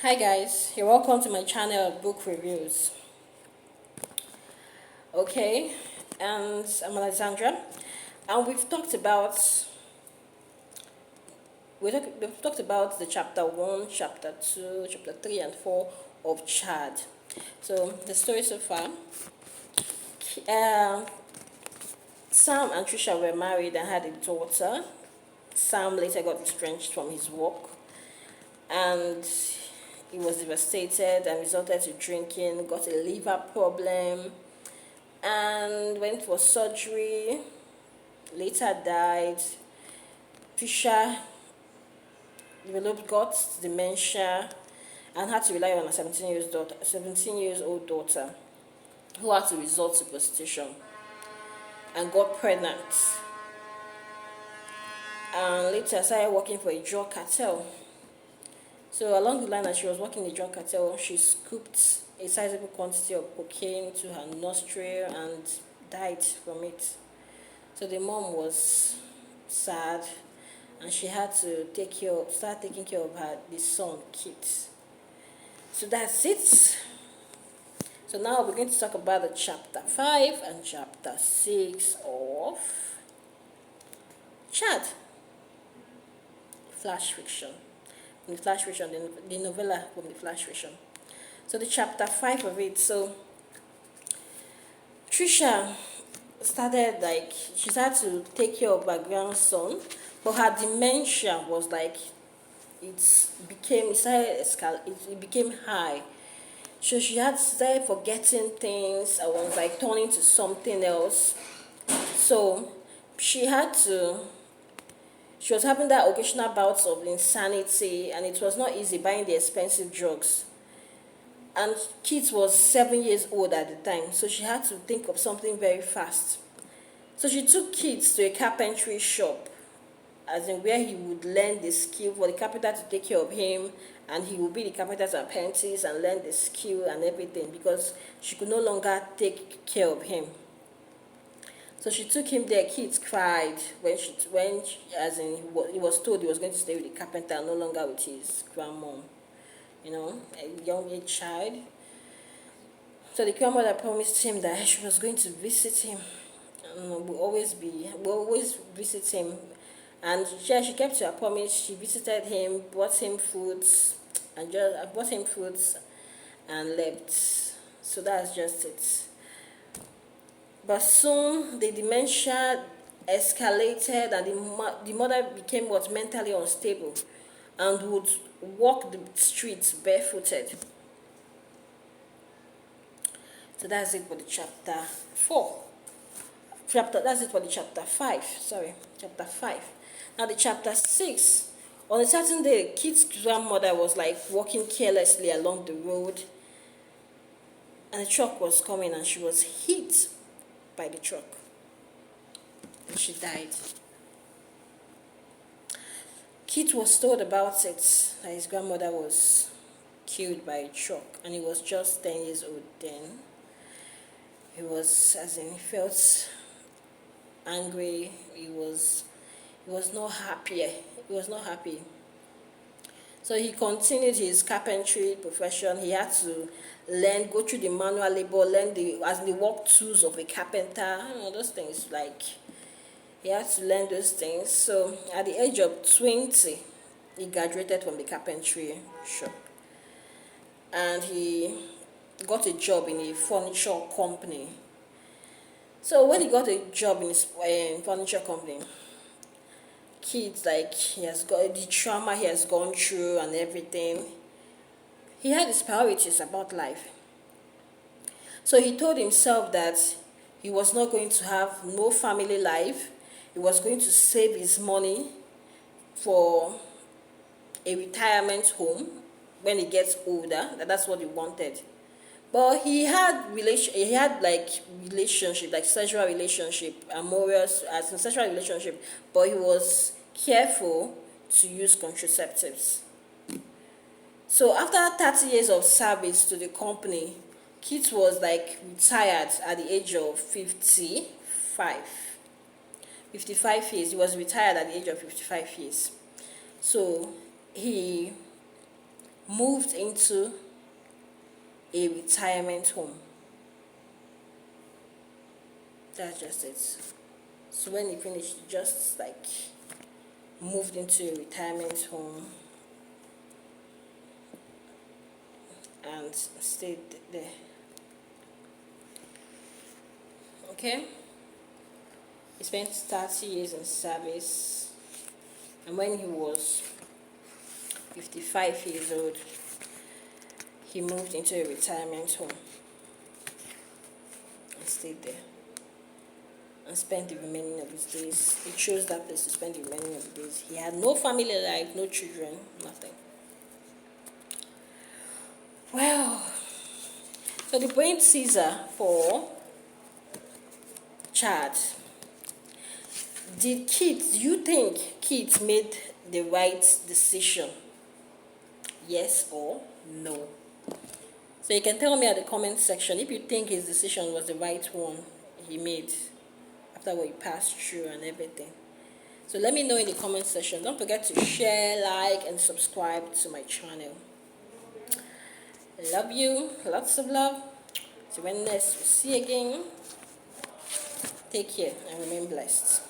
Hi guys, you're welcome to my channel of book reviews. Okay, and I'm Alexandra, and we've talked about the chapter 1, chapter 2, chapter 3 and 4 of Chad. So the story so far, uh, Sam and Trisha were married and had a daughter. Sam later got estranged from his work, and he was devastated and resorted to drinking, got a liver problem, and went for surgery, later died. Trisha got dementia and had to rely on a 17 years old daughter who had to resort to prostitution and got pregnant. And later started working for a drug cartel. So along the line as she was working in the drug cartel, she scooped a sizable quantity of cocaine to her nostril and died from it. So the mom was sad, and she had to start taking care of the son, Kit. So that's it. So now we're going to talk about the chapter 5 and chapter 6 of Chad. Flash fiction. The novella from the flash fiction. So the chapter 5 of it. So Trisha she started to take care of her grandson, but her dementia was like it became high. So she had started forgetting things and was like turning to something else. So she was having that occasional bouts of insanity, and it was not easy buying the expensive drugs. And Kit was 7 years old at the time, so she had to think of something very fast. So she took Kit to a carpentry shop, as in where he would learn the skill for the carpenter to take care of him, and he would be the carpenter's apprentice and learn the skill and everything, because she could no longer take care of him. So she took him there. Kit cried he was told he was going to stay with the carpenter, no longer with his grandmom. A young age child. So the grandmother promised him that she was going to visit him. We'll always visit him. And she kept her promise. She visited him, bought him foods, and left. So that's just it. But soon the dementia escalated, and the mother became mentally unstable and would walk the streets barefooted. So that's it for the chapter 4. That's it for the chapter 5. Sorry, chapter 5. Now the chapter 6. On a certain day, Kit's grandmother was like walking carelessly along the road, and a truck was coming, and she was hit by the truck, and she died. Kit was told about it, that his grandmother was killed by a truck, and he was just 10 years old then. He felt angry. He was not happy. He was not happy. So he continued his carpentry profession. He had to go through the manual labor, learn the work tools of a carpenter. Those things, he had to learn those things. So at the age of 20, he graduated from the carpentry shop, and he got a job in a furniture company. So when he got a job in his furniture company, Kids, he has got the trauma he has gone through and everything. He had his priorities about life. So he told himself that he was not going to have no family life. He was going to save his money for a retirement home when he gets older. That's what he wanted. But he had relationship, like sexual relationship, amorous as in sexual relationship, but he was careful to use contraceptives. So after 30 years of service to the company, Kit was retired at the age of 55. 55 years. He was retired at the age of 55 years. So he moved into a retirement home. That's just it. So when he finished, he just like moved into a retirement home and stayed there. Okay, he spent 30 years in service, and when he was 55 years old, he moved into a retirement home and stayed there and spent the remaining of his days. He chose that place to spend the remaining of the days. He had no family life, no children, nothing. Well, so the brain teaser for Chad. Do you think Keith made the right decision? Yes or no? So you can tell me at the comment section if you think his decision was the right one he made after what he passed through and everything. So let me know in the comment section. Don't forget to share, like, and subscribe to my channel. I love you. Lots of love. So when next we see again, take care and remain blessed.